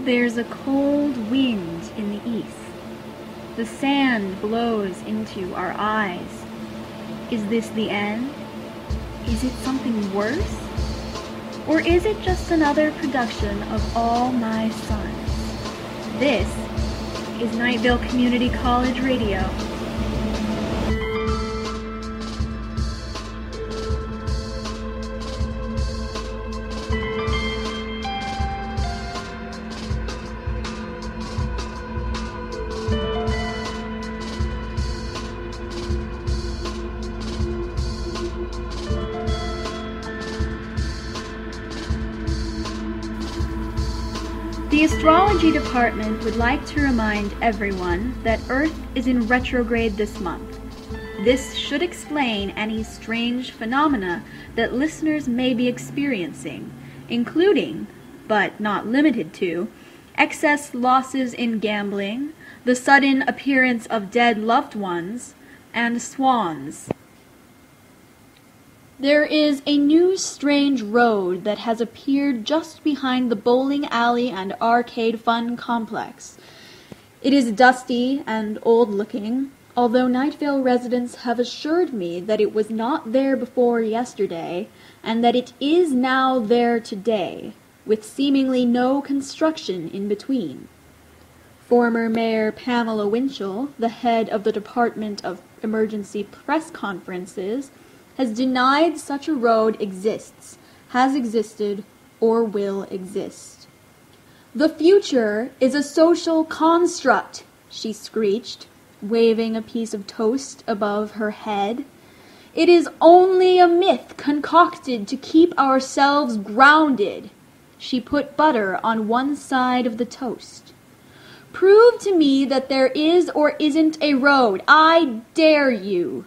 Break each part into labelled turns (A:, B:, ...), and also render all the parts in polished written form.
A: There's a cold wind in the east. The sand blows into our eyes. Is this the end? Is it something worse? Or is it just another production of All My Sons? This is Nightville Community College Radio. The Astrology Department would like to remind everyone that Earth is in retrograde this month. This should explain any strange phenomena that listeners may be experiencing, including, but not limited to, excess losses in gambling, the sudden appearance of dead loved ones, and swans. There is a new strange road that has appeared just behind the bowling alley and arcade fun complex. It is dusty and old-looking, although Nightvale residents have assured me that it was not there before yesterday, and that it is now there today, with seemingly no construction in between. Former Mayor Pamela Winchell, the head of the Department of Emergency Press Conferences, has denied such a road exists, has existed, or will exist. "The future is a social construct," she screeched, waving a piece of toast above her head. "It is only a myth concocted to keep ourselves grounded." She put butter on one side of the toast. "Prove to me that there is or isn't a road. I dare you.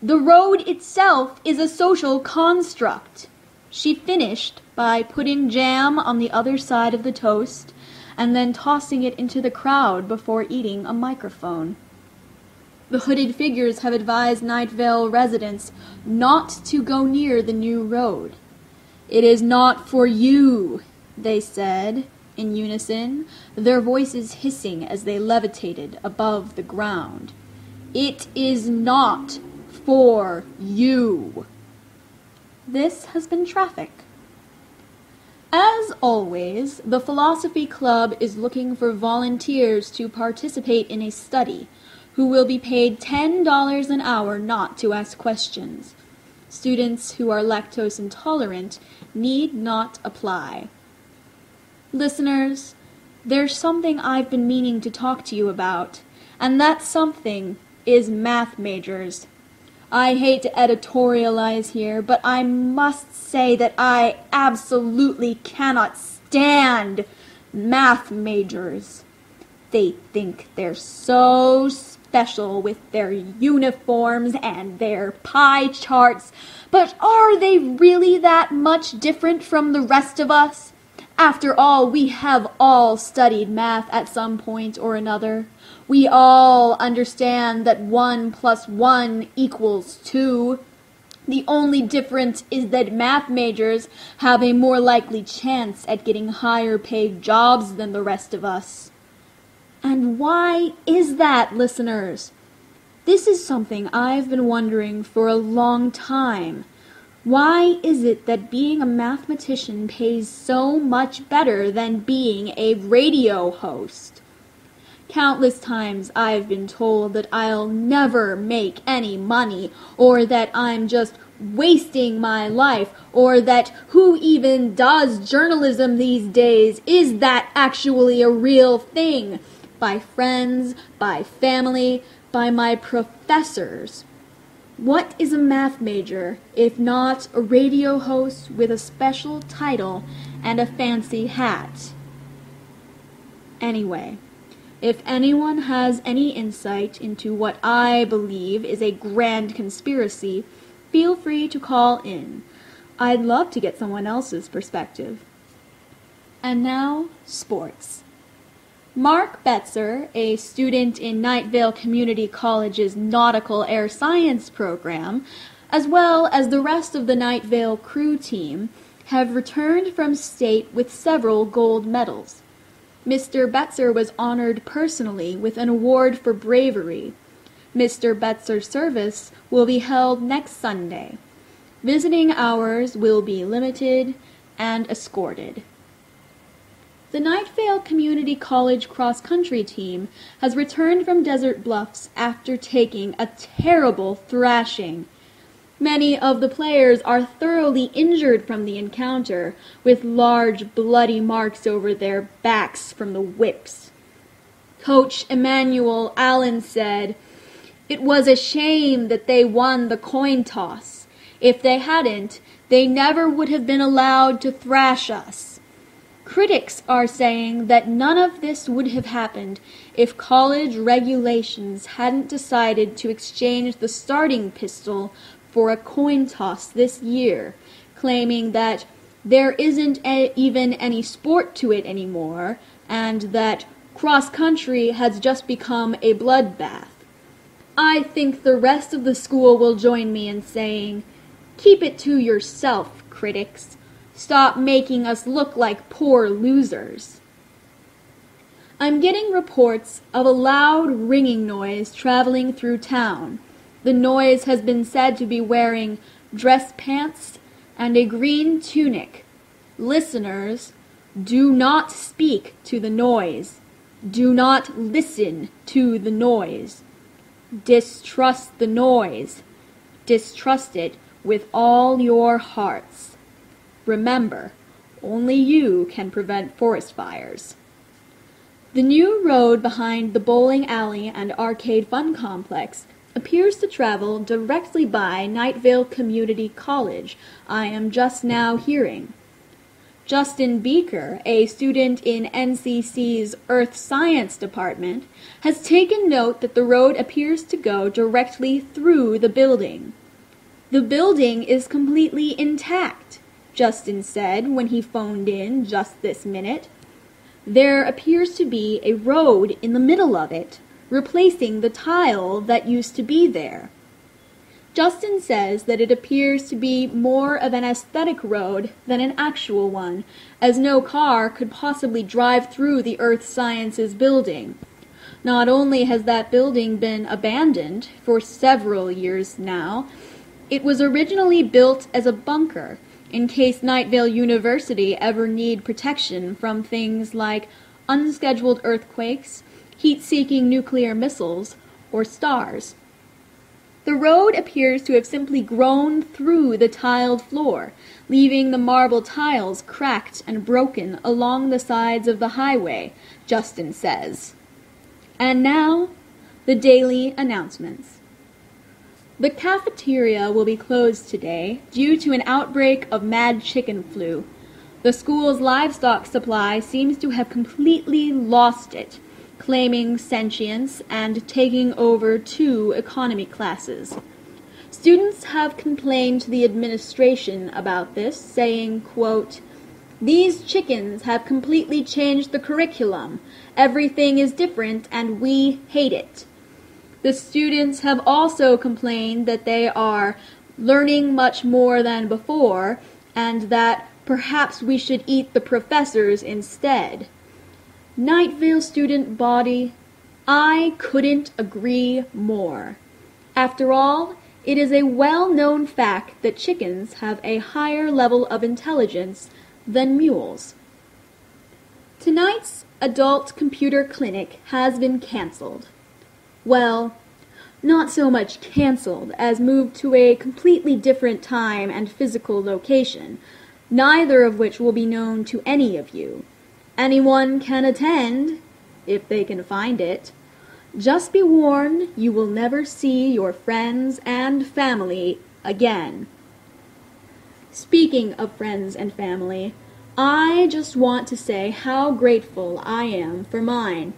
A: The road itself is a social construct." She finished by putting jam on the other side of the toast and then tossing it into the crowd before eating a microphone. The hooded figures have advised Nightvale residents not to go near the new road. "It is not for you," they said in unison, their voices hissing as they levitated above the ground. "It is not for you." This has been traffic. As always, the Philosophy Club is looking for volunteers to participate in a study, who will be paid $10 an hour not to ask questions. Students who are lactose intolerant need not apply. Listeners, there's something I've been meaning to talk to you about, and that something is math majors. I hate to editorialize here, but I must say that I absolutely cannot stand math majors. They think they're so special with their uniforms and their pie charts, but are they really that much different from the rest of us? After all, we have all studied math at some point or another. We all understand that 1 + 1 = 2. The only difference is that math majors have a more likely chance at getting higher paid jobs than the rest of us. And why is that, listeners? This is something I've been wondering for a long time. Why is it that being a mathematician pays so much better than being a radio host? Countless times I've been told that I'll never make any money, or that I'm just wasting my life, or that who even does journalism these days? Is that actually a real thing? By friends, by family, by my professors. What is a math major if not a radio host with a special title and a fancy hat? Anyway, if anyone has any insight into what I believe is a grand conspiracy, feel free to call in. I'd love to get someone else's perspective. And now, sports. Mark Betzer, a student in Nightvale Community College's Nautical Air Science program, as well as the rest of the Nightvale crew team, have returned from state with several gold medals. Mr. Betzer was honored personally with an award for bravery. Mr. Betzer's service will be held next Sunday. Visiting hours will be limited and escorted. The Night Vale Community College cross-country team has returned from Desert Bluffs after taking a terrible thrashing. Many of the players are thoroughly injured from the encounter, with large bloody marks over their backs from the whips. Coach Emmanuel Allen said, "It was a shame that they won the coin toss. If they hadn't, they never would have been allowed to thrash us." Critics are saying that none of this would have happened if college regulations hadn't decided to exchange the starting pistol for a coin toss this year, claiming that there isn't even any sport to it anymore, and that cross-country has just become a bloodbath. I think the rest of the school will join me in saying, "Keep it to yourself, critics. Stop making us look like poor losers." I'm getting reports of a loud ringing noise traveling through town. The noise has been said to be wearing dress pants and a green tunic. Listeners, do not speak to the noise. Do not listen to the noise. Distrust the noise. Distrust it with all your hearts. Remember, only you can prevent forest fires. The new road behind the bowling alley and arcade fun complex appears to travel directly by Night Vale Community College, I am just now hearing. Justin Beaker, a student in NCC's Earth Science Department, has taken note that the road appears to go directly through the building. "The building is completely intact," Justin said when he phoned in just this minute. "There appears to be a road in the middle of it, replacing the tile that used to be there." Justin says that it appears to be more of an aesthetic road than an actual one, as no car could possibly drive through the Earth Sciences building. Not only has that building been abandoned for several years now, it was originally built as a bunker in case Night Vale University ever need protection from things like unscheduled earthquakes, heat-seeking nuclear missiles, or stars. The road appears to have simply grown through the tiled floor, leaving the marble tiles cracked and broken along the sides of the highway, Justin says. And now, the daily announcements. The cafeteria will be closed today due to an outbreak of mad chicken flu. The school's livestock supply seems to have completely lost it, claiming sentience and taking over 2 economy classes. Students have complained to the administration about this, saying, quote, "These chickens have completely changed the curriculum. Everything is different and we hate it." The students have also complained that they are learning much more than before and that perhaps we should eat the professors instead. Night Vale student body, I couldn't agree more. After all, it is a well-known fact that chickens have a higher level of intelligence than mules. Tonight's adult computer clinic has been canceled. Well, not so much canceled as moved to a completely different time and physical location, neither of which will be known to any of you. Anyone can attend, if they can find it. Just be warned, you will never see your friends and family again. Speaking of friends and family, I just want to say how grateful I am for mine.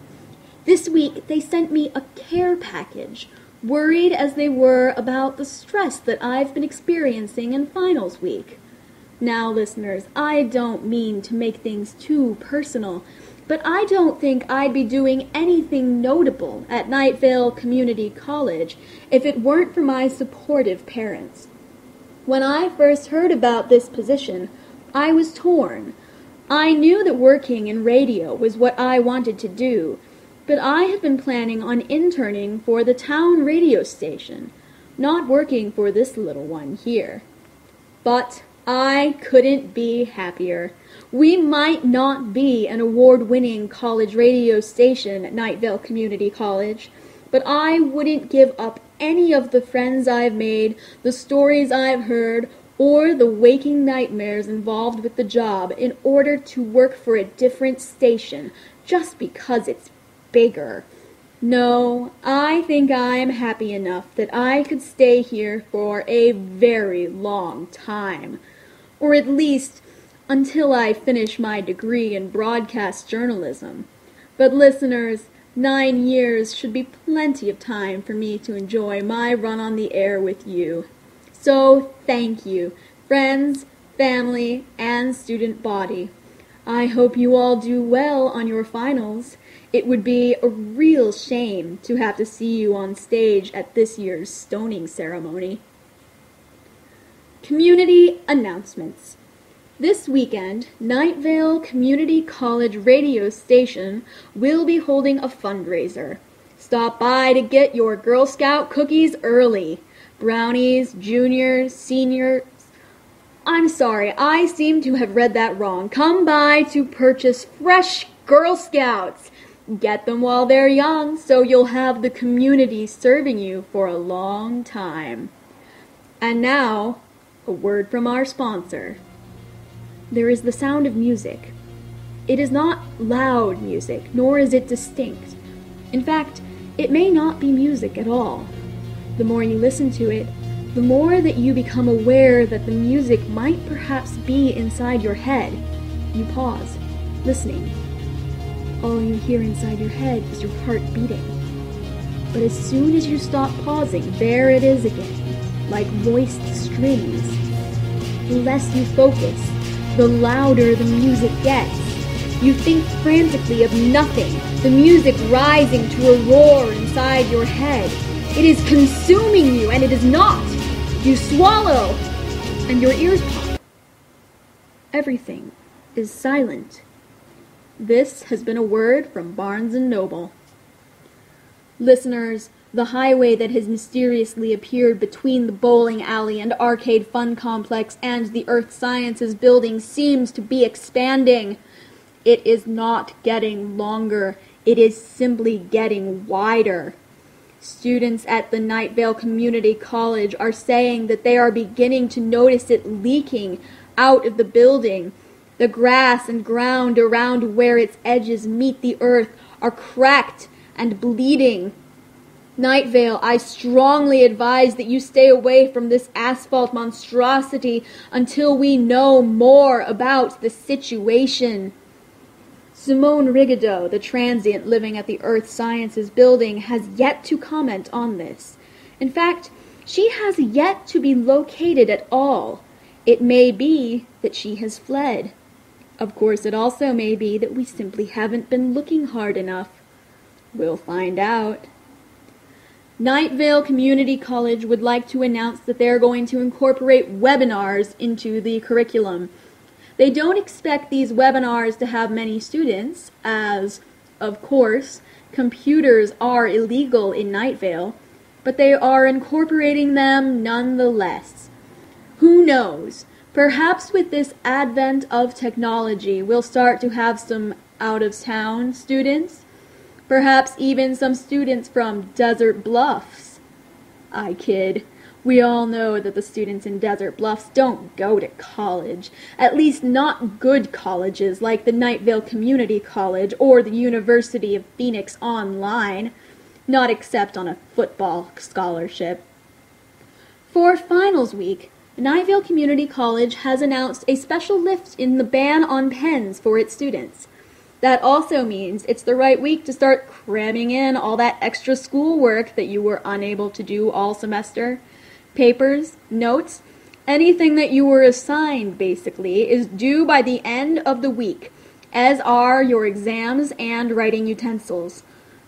A: This week they sent me a care package, worried as they were about the stress that I've been experiencing in finals week. Now, listeners, I don't mean to make things too personal, but I don't think I'd be doing anything notable at Night Vale Community College if it weren't for my supportive parents. When I first heard about this position, I was torn. I knew that working in radio was what I wanted to do, but I had been planning on interning for the town radio station, not working for this little one here. But I couldn't be happier. We might not be an award-winning college radio station at Night Vale Community College, but I wouldn't give up any of the friends I've made, the stories I've heard, or the waking nightmares involved with the job in order to work for a different station just because it's bigger. No, I think I'm happy enough that I could stay here for a very long time, or at least until I finish my degree in broadcast journalism. But listeners, 9 years should be plenty of time for me to enjoy my run on the air with you. So thank you, friends, family, and student body. I hope you all do well on your finals. It would be a real shame to have to see you on stage at this year's stoning ceremony. Community announcements. This weekend, Night Vale Community College radio station will be holding a fundraiser. Stop by to get your Girl Scout cookies early. Brownies, juniors, seniors. I'm sorry, I seem to have read that wrong. Come by to purchase fresh Girl Scouts. Get them while they're young, so you'll have the community serving you for a long time. And now, a word from our sponsor. There is the sound of music. It is not loud music, nor is it distinct. In fact, it may not be music at all. The more you listen to it, the more that you become aware that the music might perhaps be inside your head. You pause, listening. All you hear inside your head is your heart beating. But as soon as you stop pausing, there it is again, like voiced strings. The less you focus, the louder the music gets. You think frantically of nothing, the music rising to a roar inside your head. It is consuming you, and it is not. You swallow, and your ears pop. Everything is silent. This has been a word from Barnes & Noble. Listeners, the highway that has mysteriously appeared between the bowling alley and arcade fun complex and the Earth Sciences building seems to be expanding. It is not getting longer. It is simply getting wider. Students at the Night Vale Community College are saying that they are beginning to notice it leaking out of the building. The grass and ground around where its edges meet the earth are cracked and bleeding. Night Vale, I strongly advise that you stay away from this asphalt monstrosity until we know more about the situation. Simone Rigaudot, the transient living at the Earth Sciences building, has yet to comment on this. In fact, she has yet to be located at all. It may be that she has fled. Of course, it also may be that we simply haven't been looking hard enough. We'll find out. Night Vale Community College would like to announce that they're going to incorporate webinars into the curriculum. They don't expect these webinars to have many students, as, of course, computers are illegal in Night Vale, but they are incorporating them nonetheless. Who knows? Perhaps with this advent of technology, we'll start to have some out-of-town students. Perhaps even some students from Desert Bluffs. I kid. We all know that the students in Desert Bluffs don't go to college. At least not good colleges like the Night Vale Community College or the University of Phoenix Online. Not except on a football scholarship. For finals week, Night Vale Community College has announced a special lift in the ban on pens for its students. That also means it's the right week to start cramming in all that extra schoolwork that you were unable to do all semester. Papers, notes, anything that you were assigned, basically, is due by the end of the week, as are your exams and writing utensils.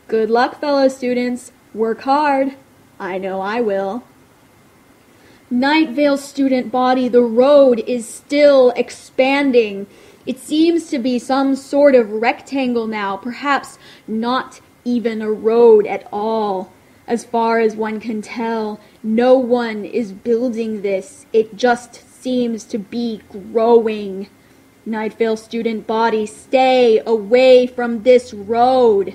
A: Good luck, fellow students. Work hard. I know I will. Night Vale student body, the road is still expanding. It seems to be some sort of rectangle now, perhaps not even a road at all. As far as one can tell, no one is building this. It just seems to be growing. Night Vale student body, stay away from this road.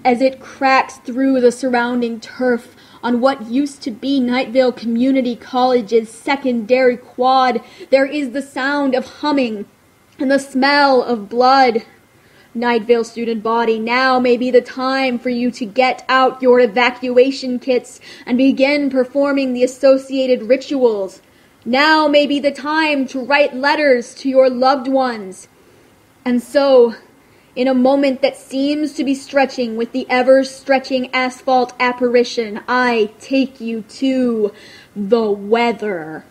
A: As it cracks through the surrounding turf on what used to be Night Vale Community College's secondary quad, there is the sound of humming and the smell of blood. Night Vale student body, now may be the time for you to get out your evacuation kits and begin performing the associated rituals. Now may be the time to write letters to your loved ones. And so, in a moment that seems to be stretching with the ever-stretching asphalt apparition, I take you to the weather.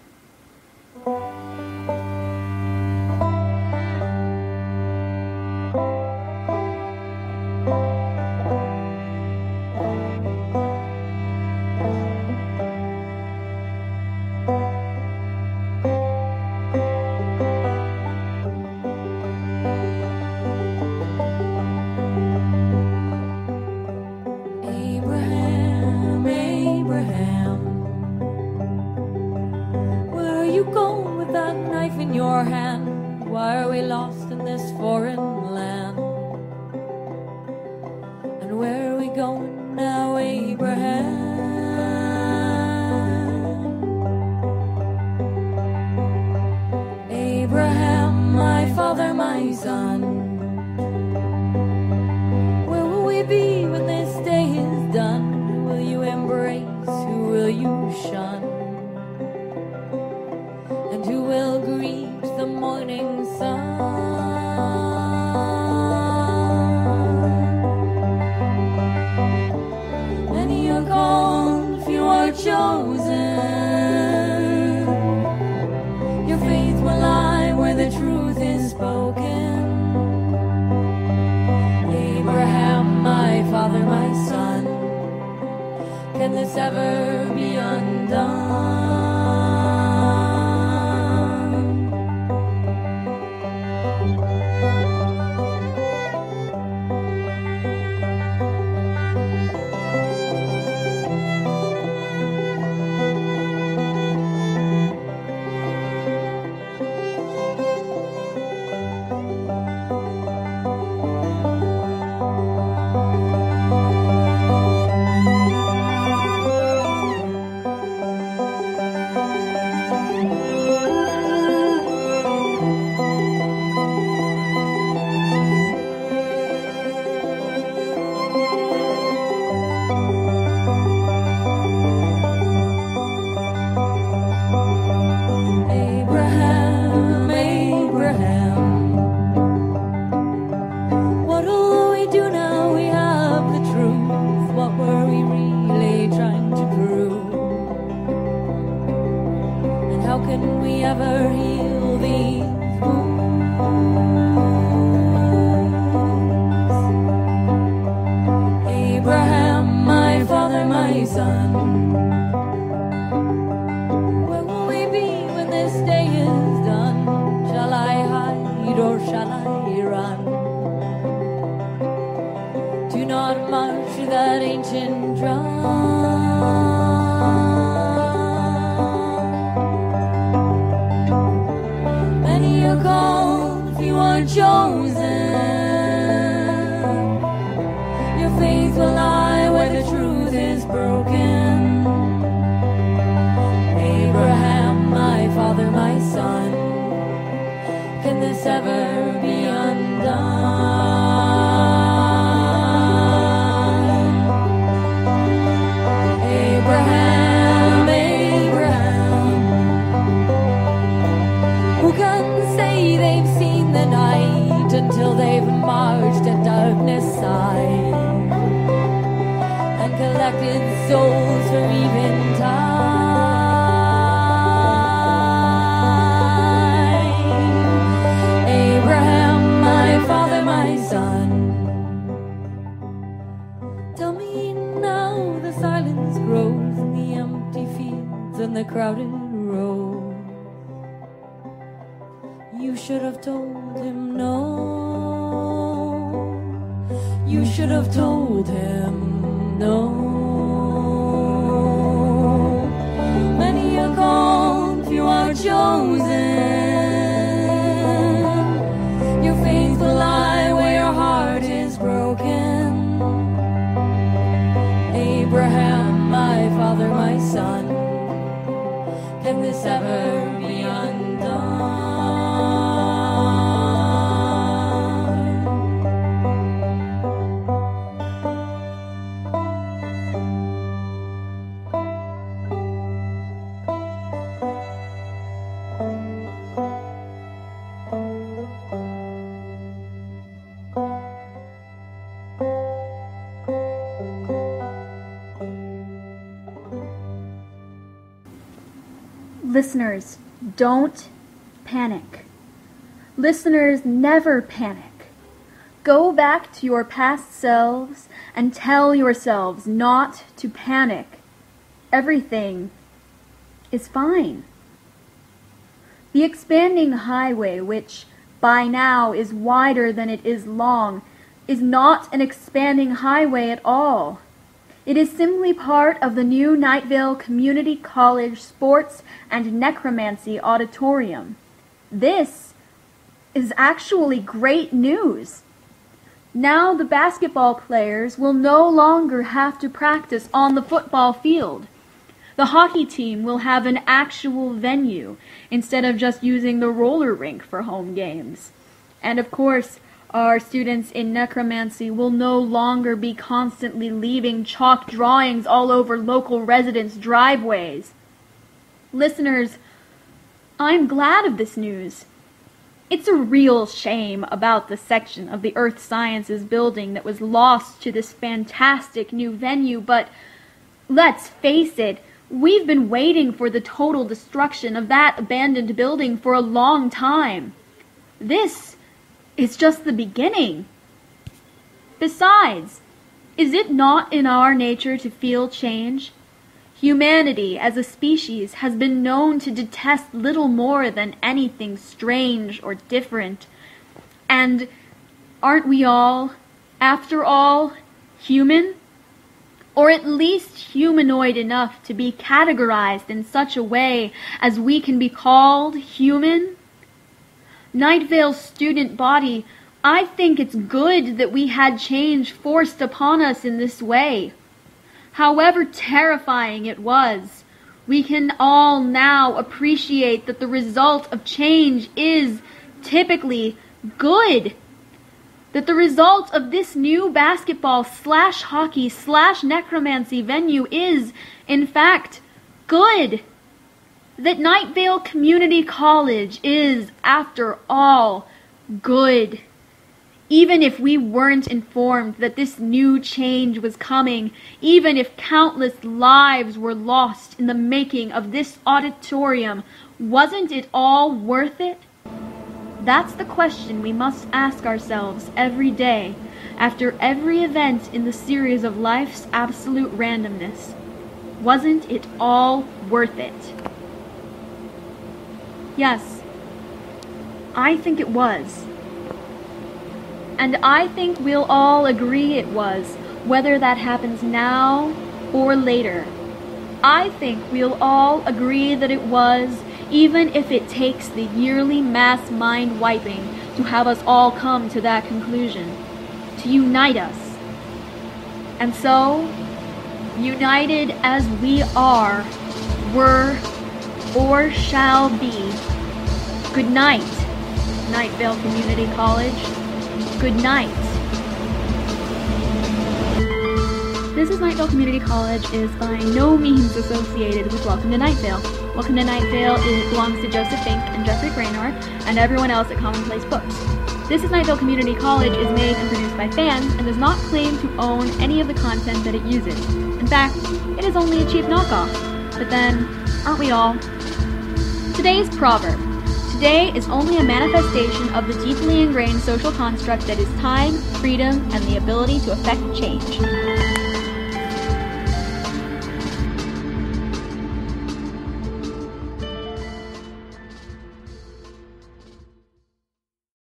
B: should have told him no. You should have told him no. Many are called, few are chosen. Your faith will lie where your heart is broken. Abraham, my father, my son, can this ever be undone?
A: Listeners, don't panic. Listeners, never panic. Go back to your past selves and tell yourselves not to panic. Everything is fine. The expanding highway, which by now is wider than it is long, is not an expanding highway at all. It is simply part of the new Night Vale Community College Sports and Necromancy Auditorium. This is actually great news. Now the basketball players will no longer have to practice on the football field. The hockey team will have an actual venue instead of just using the roller rink for home games. And of course, our students in necromancy will no longer be constantly leaving chalk drawings all over local residents' driveways. Listeners, I'm glad of this news. It's a real shame about the section of the Earth Sciences building that was lost to this fantastic new venue, but let's face it, we've been waiting for the total destruction of that abandoned building for a long time. This is just the beginning. Besides, is it not in our nature to feel change? Humanity as a species has been known to detest little more than anything strange or different. And aren't we all, after all, human? Or at least humanoid enough to be categorized in such a way as we can be called human? Night Vale's student body, I think it's good that we had change forced upon us in this way. However terrifying it was, we can all now appreciate that the result of change is typically good. That the result of this new basketball/hockey/necromancy venue is, in fact, good. That Night Vale Community College is, after all, good. Even if we weren't informed that this new change was coming, even if countless lives were lost in the making of this auditorium, wasn't it all worth it? That's the question we must ask ourselves every day, after every event in the series of life's absolute randomness. Wasn't it all worth it? Yes, I think it was. And I think we'll all agree it was, whether that happens now or later. I think we'll all agree that it was, even if it takes the yearly mass mind wiping to have us all come to that conclusion, to unite us. And so, united as we are, were, or shall be. Good night, Night Vale Community College. Good night. This is Night Vale Community College is by no means associated with Welcome to Night Vale. Welcome to Night Vale belongs to Joseph Fink and Jeffrey Graynor and everyone else at Commonplace Books. This is Night Vale Community College is made and produced by fans and does not claim to own any of the content that it uses. In fact, it is only a cheap knockoff. But then, aren't we all? Today's proverb. Today is only a manifestation of the deeply ingrained social construct that is time, freedom, and the ability to affect change.